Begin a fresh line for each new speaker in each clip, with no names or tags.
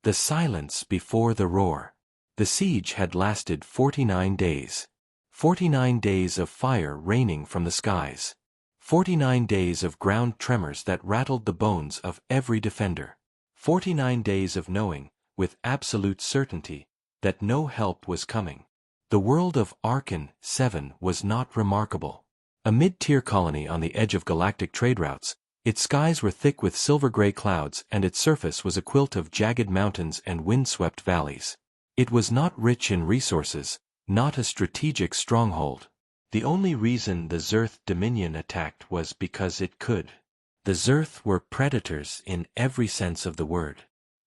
The silence before the roar. The siege had lasted 49 days. 49 days of fire raining from the skies. 49 days of ground tremors that rattled the bones of every defender. 49 days of knowing, with absolute certainty, that no help was coming. The world of Arkan 7 was not remarkable. A mid-tier colony on the edge of galactic trade routes, its skies were thick with silver-gray clouds and its surface was a quilt of jagged mountains and wind-swept valleys. It was not rich in resources, not a strategic stronghold. The only reason the Zerth Dominion attacked was because it could. The Zerth were predators in every sense of the word.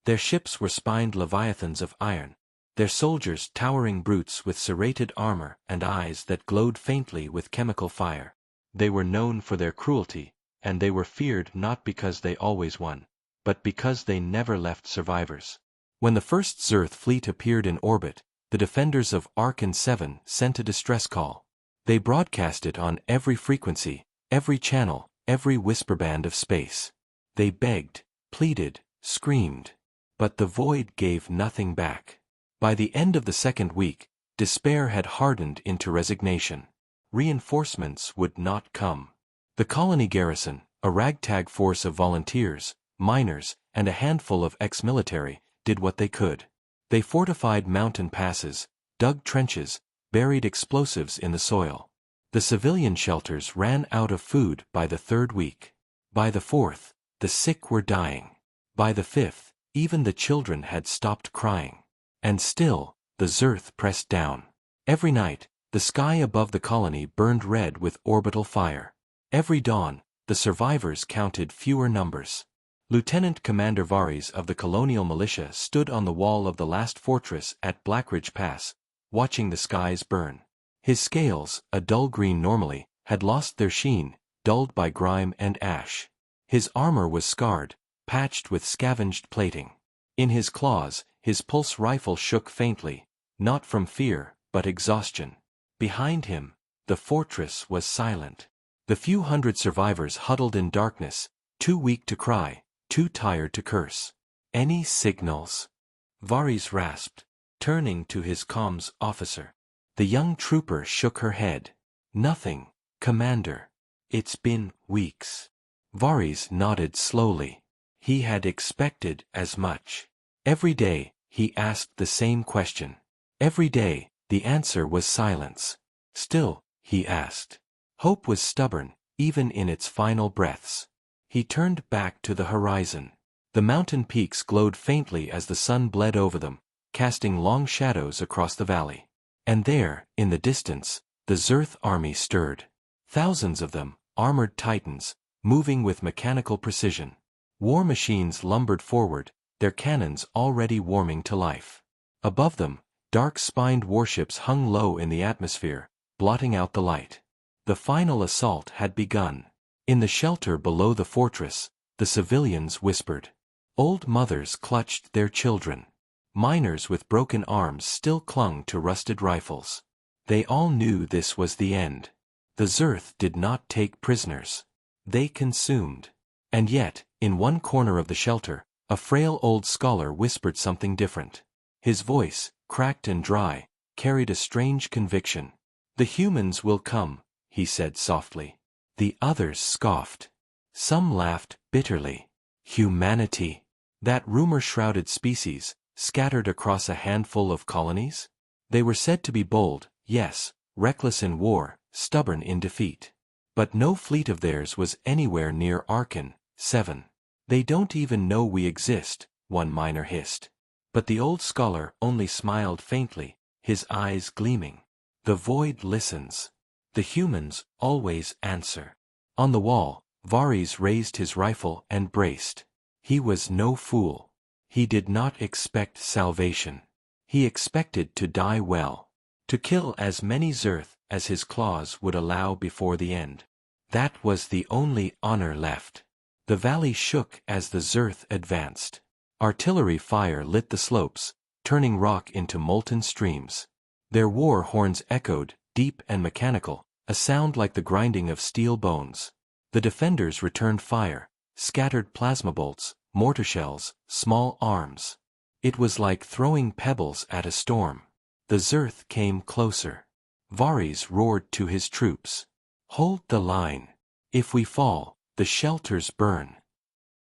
Their ships were spined leviathans of iron, their soldiers towering brutes with serrated armor and eyes that glowed faintly with chemical fire. They were known for their cruelty, and they were feared not because they always won, but because they never left survivors. When the first Zerth fleet appeared in orbit, the defenders of Arkan 7 sent a distress call. They broadcast it on every frequency, every channel, every whisperband of space. They begged, pleaded, screamed. But the void gave nothing back. By the end of the second week, despair had hardened into resignation. Reinforcements would not come. The colony garrison, a ragtag force of volunteers, miners, and a handful of ex-military, did what they could. They fortified mountain passes, dug trenches, buried explosives in the soil. The civilian shelters ran out of food by the third week. By the fourth, the sick were dying. By the fifth, even the children had stopped crying. And still, the Zerth pressed down. Every night, the sky above the colony burned red with orbital fire. Every dawn, the survivors counted fewer numbers. Lieutenant Commander Varis of the colonial militia stood on the wall of the last fortress at Blackridge Pass, watching the skies burn. His scales, a dull green normally, had lost their sheen, dulled by grime and ash. His armor was scarred, patched with scavenged plating. In his claws, his pulse rifle shook faintly, not from fear, but exhaustion. Behind him, the fortress was silent. The few hundred survivors huddled in darkness, too weak to cry, too tired to curse. Any signals? Varis rasped, turning to his comms officer. The young trooper shook her head. Nothing, Commander. It's been weeks. Varis nodded slowly. He had expected as much. Every day, he asked the same question. Every day, the answer was silence. Still, he asked. Hope was stubborn, even in its final breaths. He turned back to the horizon. The mountain peaks glowed faintly as the sun bled over them, casting long shadows across the valley. And there, in the distance, the Zerth army stirred. Thousands of them, armored titans, moving with mechanical precision. War machines lumbered forward, their cannons already warming to life. Above them, dark-spined warships hung low in the atmosphere, blotting out the light. The final assault had begun. In the shelter below the fortress, the civilians whispered. Old mothers clutched their children. Miners with broken arms still clung to rusted rifles. They all knew this was the end. The Zerth did not take prisoners. They consumed. And yet, in one corner of the shelter, a frail old scholar whispered something different. His voice, cracked and dry, carried a strange conviction. The humans will come, he said softly. The others scoffed. Some laughed bitterly. Humanity? That rumor-shrouded species, scattered across a handful of colonies? They were said to be bold, yes, reckless in war, stubborn in defeat. But no fleet of theirs was anywhere near Arkan 7. They don't even know we exist, one miner hissed. But the old scholar only smiled faintly, his eyes gleaming. The void listens. The humans always answer. On the wall, Varis raised his rifle and braced. He was no fool. He did not expect salvation. He expected to die well. To kill as many Zerth as his claws would allow before the end. That was the only honor left. The valley shook as the Zerth advanced. Artillery fire lit the slopes, turning rock into molten streams. Their war horns echoed, deep and mechanical, a sound like the grinding of steel bones. The defenders returned fire, scattered plasma bolts, mortar shells, small arms. It was like throwing pebbles at a storm. The Zerth came closer. Varys roared to his troops. Hold the line. If we fall, the shelters burn.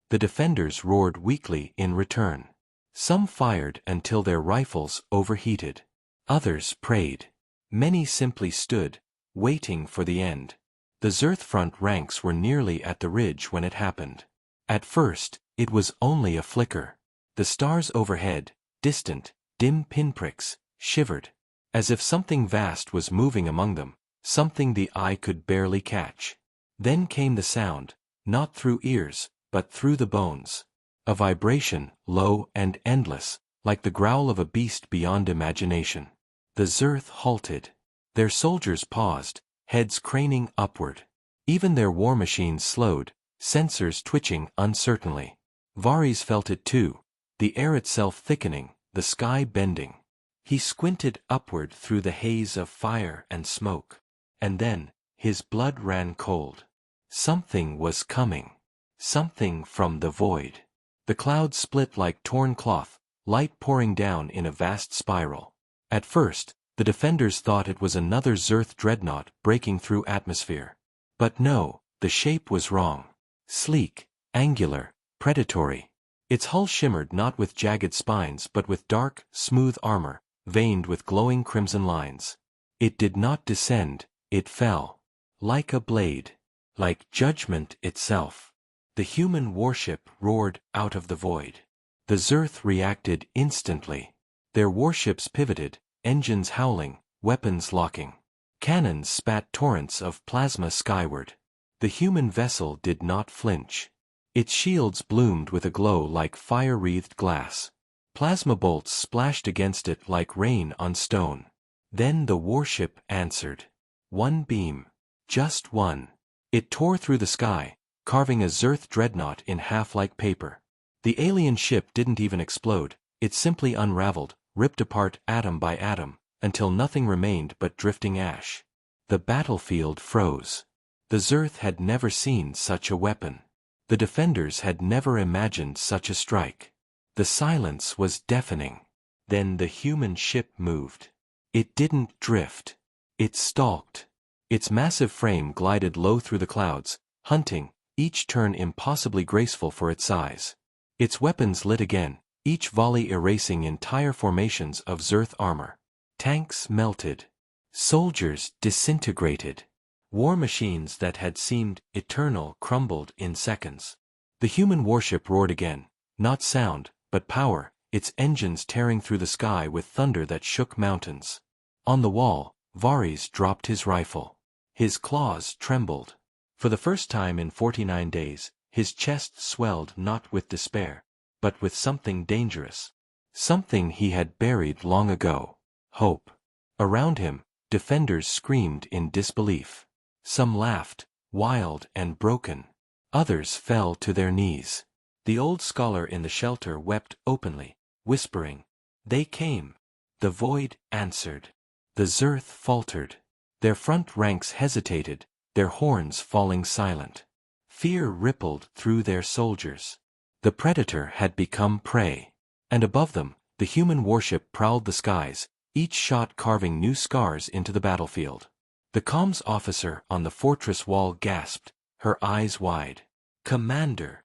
The defenders roared weakly in return. Some fired until their rifles overheated. Others prayed. Many simply stood, waiting for the end. The Zerth front ranks were nearly at the ridge when it happened. At first, it was only a flicker. The stars overhead, distant, dim pinpricks, shivered, as if something vast was moving among them, something the eye could barely catch. Then came the sound, not through ears, but through the bones. A vibration, low and endless, like the growl of a beast beyond imagination. The Zerth halted. Their soldiers paused, heads craning upward. Even their war machines slowed, sensors twitching uncertainly. Varys felt it too, the air itself thickening, the sky bending. He squinted upward through the haze of fire and smoke. And then, his blood ran cold. Something was coming. Something from the void. The clouds split like torn cloth, light pouring down in a vast spiral. At first, the defenders thought it was another Zerth dreadnought breaking through atmosphere. But no, the shape was wrong. Sleek, angular, predatory. Its hull shimmered not with jagged spines but with dark, smooth armor, veined with glowing crimson lines. It did not descend, it fell. Like a blade. Like judgment itself. The human warship roared out of the void. The Zerth reacted instantly. Their warships pivoted, engines howling, weapons locking. Cannons spat torrents of plasma skyward. The human vessel did not flinch. Its shields bloomed with a glow like fire-wreathed glass. Plasma bolts splashed against it like rain on stone. Then the warship answered. One beam. Just one. It tore through the sky, carving a Zerth dreadnought in half like paper. The alien ship didn't even explode, it simply unraveled, ripped apart atom by atom, until nothing remained but drifting ash. The battlefield froze. The Zerth had never seen such a weapon. The defenders had never imagined such a strike. The silence was deafening. Then the human ship moved. It didn't drift. It stalked. Its massive frame glided low through the clouds, hunting, each turn impossibly graceful for its size. Its weapons lit again, each volley erasing entire formations of Zerth armor. Tanks melted. Soldiers disintegrated. War machines that had seemed eternal crumbled in seconds. The human warship roared again, not sound, but power, its engines tearing through the sky with thunder that shook mountains. On the wall, Varys dropped his rifle. His claws trembled. For the first time in 49 days, his chest swelled not with despair, but with something dangerous. Something he had buried long ago. Hope. Around him, defenders screamed in disbelief. Some laughed, wild and broken. Others fell to their knees. The old scholar in the shelter wept openly, whispering, "They came." The void answered. The Zerth faltered. Their front ranks hesitated, their horns falling silent. Fear rippled through their soldiers. The predator had become prey. And above them, the human warship prowled the skies, each shot carving new scars into the battlefield. The comms officer on the fortress wall gasped, her eyes wide. "Commander!"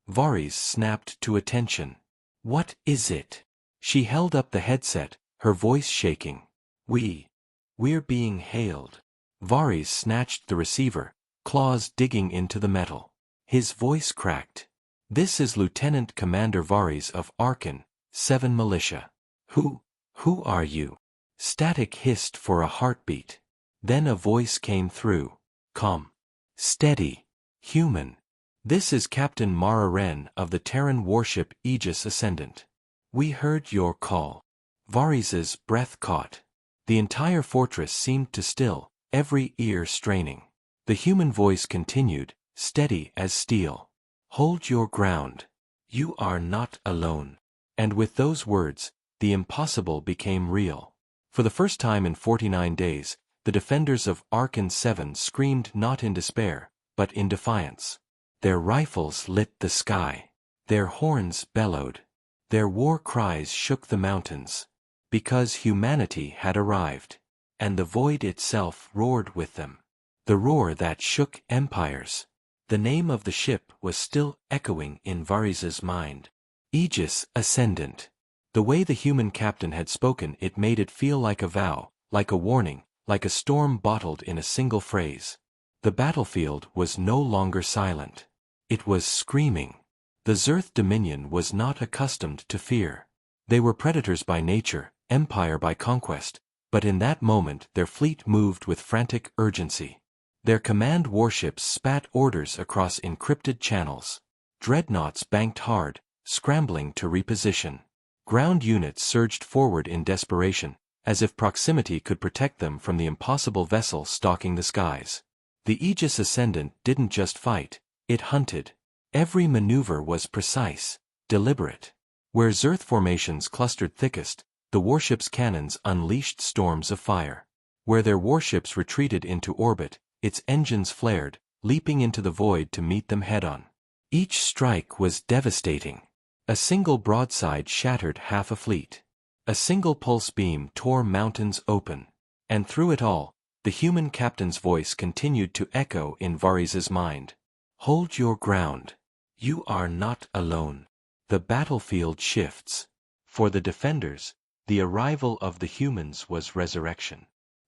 Varys snapped to attention. "What is it?" She held up the headset, her voice shaking. We're being hailed." Varys snatched the receiver, claws digging into the metal. His voice cracked. "This is Lieutenant Commander Varys of Arkan, 7 Militia. Who are you?" Static hissed for a heartbeat. Then a voice came through. Calm. Steady. Human. "This is Captain Mara Wren of the Terran warship Aegis Ascendant. We heard your call." Varys's breath caught. The entire fortress seemed to still, every ear straining. The human voice continued, steady as steel. "Hold your ground. You are not alone." And with those words, the impossible became real. For the first time in 49 days, the defenders of Arkan 7 screamed not in despair, but in defiance. Their rifles lit the sky. Their horns bellowed. Their war cries shook the mountains. Because humanity had arrived. And the void itself roared with them. The roar that shook empires. The name of the ship was still echoing in Varys' mind. Aegis Ascendant. The way the human captain had spoken, it made it feel like a vow, like a warning, like a storm bottled in a single phrase. The battlefield was no longer silent. It was screaming. The Zerth Dominion was not accustomed to fear. They were predators by nature, empire by conquest, but in that moment their fleet moved with frantic urgency. Their command warships spat orders across encrypted channels. Dreadnoughts banked hard, scrambling to reposition. Ground units surged forward in desperation, as if proximity could protect them from the impossible vessel stalking the skies. The Aegis Ascendant didn't just fight, it hunted. Every maneuver was precise, deliberate. Where Zerth formations clustered thickest, the warship's cannons unleashed storms of fire. Where their warships retreated into orbit, its engines flared, leaping into the void to meet them head-on. Each strike was devastating. A single broadside shattered half a fleet. A single pulse beam tore mountains open. And through it all, the human captain's voice continued to echo in Varys' mind. Hold your ground. You are not alone. The battlefield shifts. For the defenders, the arrival of the humans was resurrection.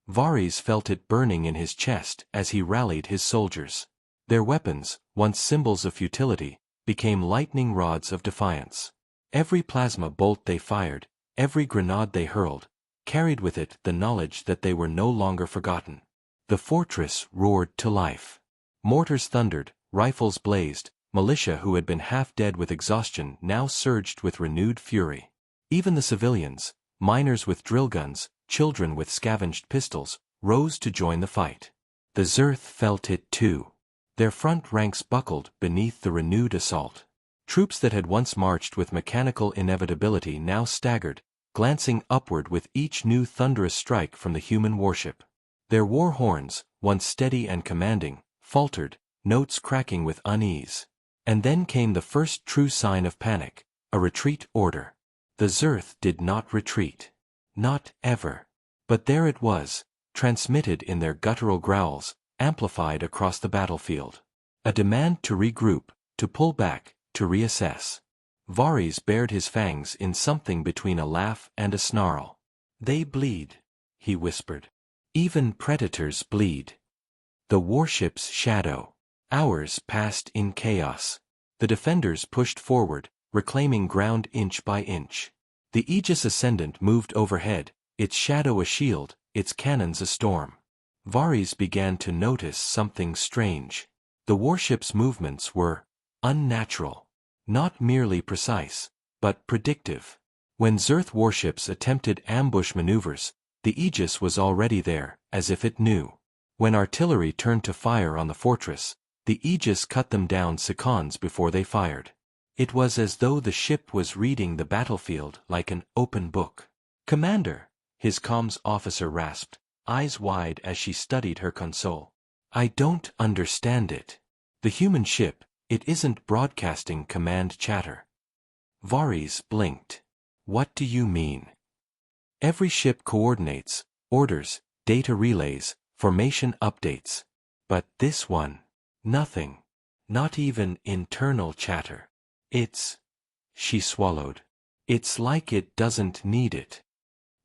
Varys felt it burning in his chest as he rallied his soldiers. Their weapons, once symbols of futility, became lightning rods of defiance. Every plasma bolt they fired, every grenade they hurled, carried with it the knowledge that they were no longer forgotten. The fortress roared to life. Mortars thundered, rifles blazed, militia who had been half dead with exhaustion now surged with renewed fury. Even the civilians, miners with drill guns, children with scavenged pistols, rose to join the fight. The Zerth felt it too. Their front ranks buckled beneath the renewed assault. Troops that had once marched with mechanical inevitability now staggered, glancing upward with each new thunderous strike from the human warship. Their war horns, once steady and commanding, faltered, notes cracking with unease. And then came the first true sign of panic, a retreat order. The Zerth did not retreat. Not ever. But there it was, transmitted in their guttural growls, amplified across the battlefield. A demand to regroup, to pull back, to reassess. Varys bared his fangs in something between a laugh and a snarl. They bleed, he whispered. Even predators bleed. The warship's shadow. Hours passed in chaos. The defenders pushed forward, reclaiming ground inch by inch. The Aegis Ascendant moved overhead, its shadow a shield, its cannons a storm. Varys began to notice something strange. The warship's movements were unnatural. Not merely precise, but predictive. When Zerth warships attempted ambush maneuvers, the Aegis was already there, as if it knew. When artillery turned to fire on the fortress, the Aegis cut them down seconds before they fired. It was as though the ship was reading the battlefield like an open book. "Commander," his comms officer rasped, eyes wide as she studied her console. "I don't understand it. The human ship, it isn't broadcasting command chatter." Varys blinked. "What do you mean?" "Every ship coordinates, orders, data relays, formation updates. But this one, nothing. Not even internal chatter. It's..." She swallowed. "It's like it doesn't need it."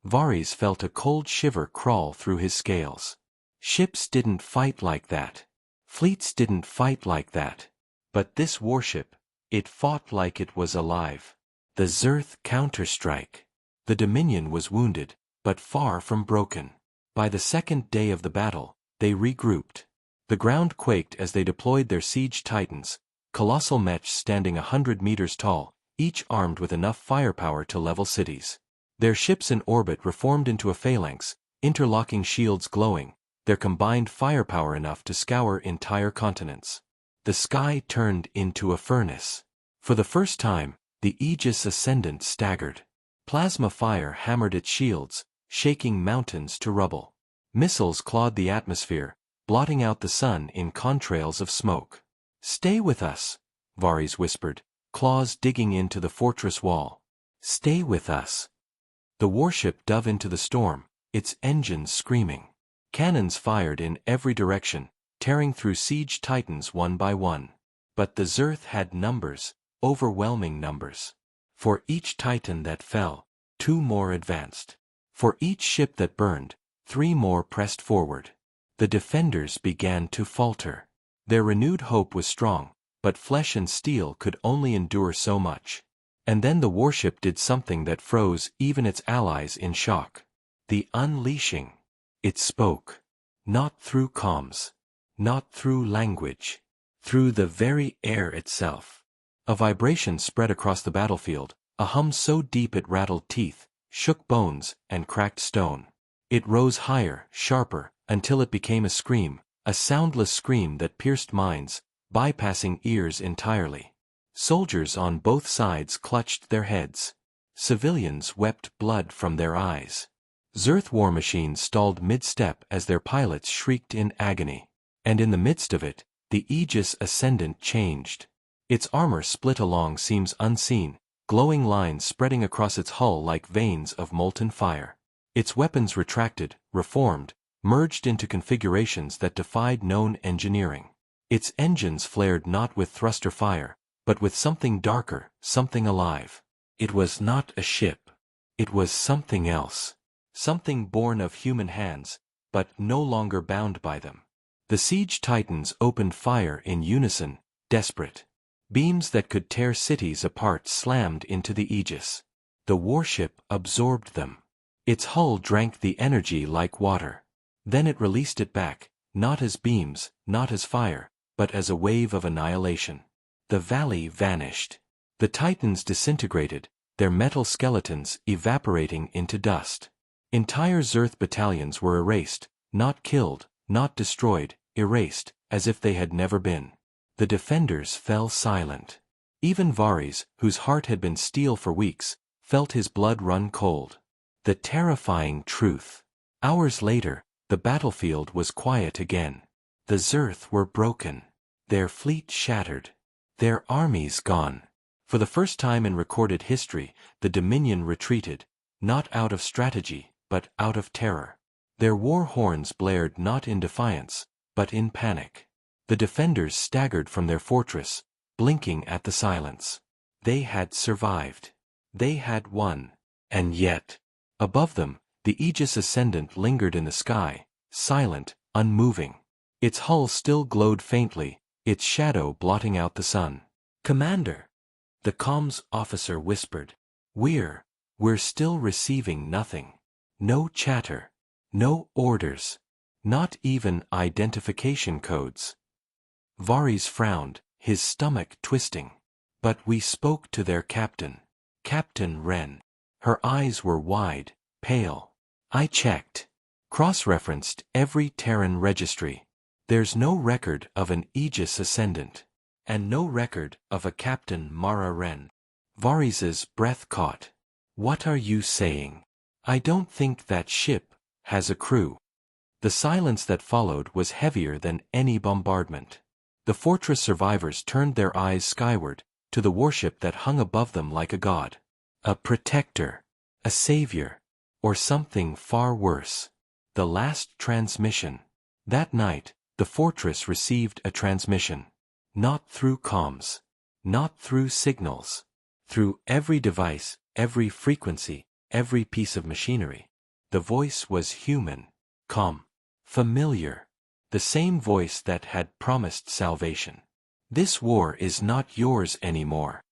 Varys felt a cold shiver crawl through his scales. Ships didn't fight like that. Fleets didn't fight like that. But this warship, it fought like it was alive. The Zerth counterstrike. The Dominion was wounded, but far from broken. By the second day of the battle, they regrouped. The ground quaked as they deployed their siege titans, colossal mechs standing 100 meters tall, each armed with enough firepower to level cities. Their ships in orbit reformed into a phalanx, interlocking shields glowing, their combined firepower enough to scour entire continents. The sky turned into a furnace. For the first time, the Aegis Ascendant staggered. Plasma fire hammered its shields, shaking mountains to rubble. Missiles clawed the atmosphere, blotting out the sun in contrails of smoke. "Stay with us," Varys whispered, claws digging into the fortress wall. Stay with us. The warship dove into the storm, its engines screaming. Cannons fired in every direction, tearing through siege titans one by one. But the Zerth had numbers, overwhelming numbers. For each titan that fell, 2 more advanced. For each ship that burned, 3 more pressed forward. The defenders began to falter. Their renewed hope was strong, but flesh and steel could only endure so much. And then the warship did something that froze even its allies in shock. The unleashing. It spoke. Not through comms. Not through language. Through the very air itself. A vibration spread across the battlefield, a hum so deep it rattled teeth, shook bones, and cracked stone. It rose higher, sharper, until it became a scream, a soundless scream that pierced minds, bypassing ears entirely. Soldiers on both sides clutched their heads. Civilians wept blood from their eyes. Zerth war machines stalled mid-step as their pilots shrieked in agony. And in the midst of it, the Aegis Ascendant changed. Its armor split along seams unseen, glowing lines spreading across its hull like veins of molten fire. Its weapons retracted, reformed, merged into configurations that defied known engineering. Its engines flared not with thruster fire, but with something darker, something alive. It was not a ship. It was something else. Something born of human hands, but no longer bound by them. The siege titans opened fire in unison, desperate. Beams that could tear cities apart slammed into the Aegis. The warship absorbed them. Its hull drank the energy like water. Then it released it back, not as beams, not as fire, but as a wave of annihilation. The valley vanished. The titans disintegrated, their metal skeletons evaporating into dust. Entire Zerth battalions were erased, not killed, not destroyed, erased, as if they had never been. The defenders fell silent. Even Varys, whose heart had been steel for weeks, felt his blood run cold. The terrifying truth. Hours later, the battlefield was quiet again. The Zerth were broken. Their fleet shattered. Their armies gone. For the first time in recorded history, the Dominion retreated, not out of strategy, but out of terror. Their war horns blared not in defiance, but in panic. The defenders staggered from their fortress, blinking at the silence. They had survived. They had won. And yet, above them, the Aegis Ascendant lingered in the sky, silent, unmoving. Its hull still glowed faintly, its shadow blotting out the sun. "Commander," the comms officer whispered. We're still receiving nothing. No chatter. No orders. Not even identification codes." Varys frowned, his stomach twisting. "But we spoke to their captain. Captain Wren. Her eyes were wide, pale. I checked. Cross-referenced every Terran registry. There's no record of an Aegis Ascendant. And no record of a Captain Mara Wren." Varys's breath caught. "What are you saying? I don't think that ship has a crew." The silence that followed was heavier than any bombardment. The fortress survivors turned their eyes skyward, to the warship that hung above them like a god. A protector. A savior. Or something far worse. The last transmission. That night, the fortress received a transmission. Not through comms. Not through signals. Through every device, every frequency, every piece of machinery. The voice was human. Calm. Familiar. The same voice that had promised salvation. "This war is not yours anymore."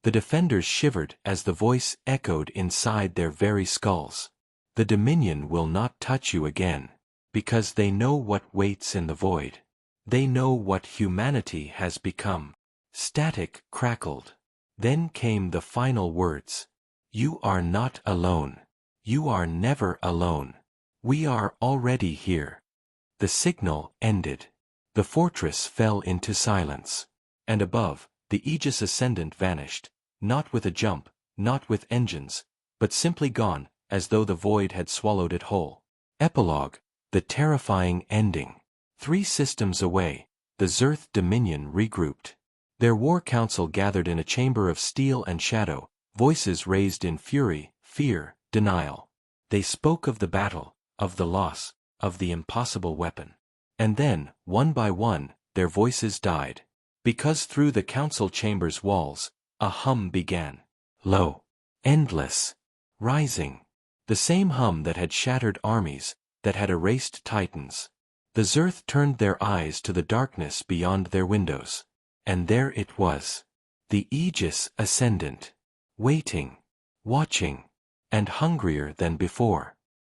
The defenders shivered as the voice echoed inside their very skulls. "The Dominion will not touch you again. Because they know what waits in the void. They know what humanity has become." Static crackled. Then came the final words. "You are not alone. You are never alone. We are already here." The signal ended. The fortress fell into silence. And above, the Aegis Ascendant vanished, not with a jump, not with engines, but simply gone, as though the void had swallowed it whole. Epilogue. The terrifying ending. 3 systems away, the Zerth Dominion regrouped. Their war council gathered in a chamber of steel and shadow, Voices raised in fury, fear, denial. They spoke of the battle, of the loss, of the impossible weapon. And then, one by one, their voices died. Because through the council chamber's walls, a hum began. Low. Endless. Rising. The same hum that had shattered armies, that had erased titans. The Zerth turned their eyes to the darkness beyond their windows. And there it was. The Aegis Ascendant. Waiting. Watching. And hungrier than before.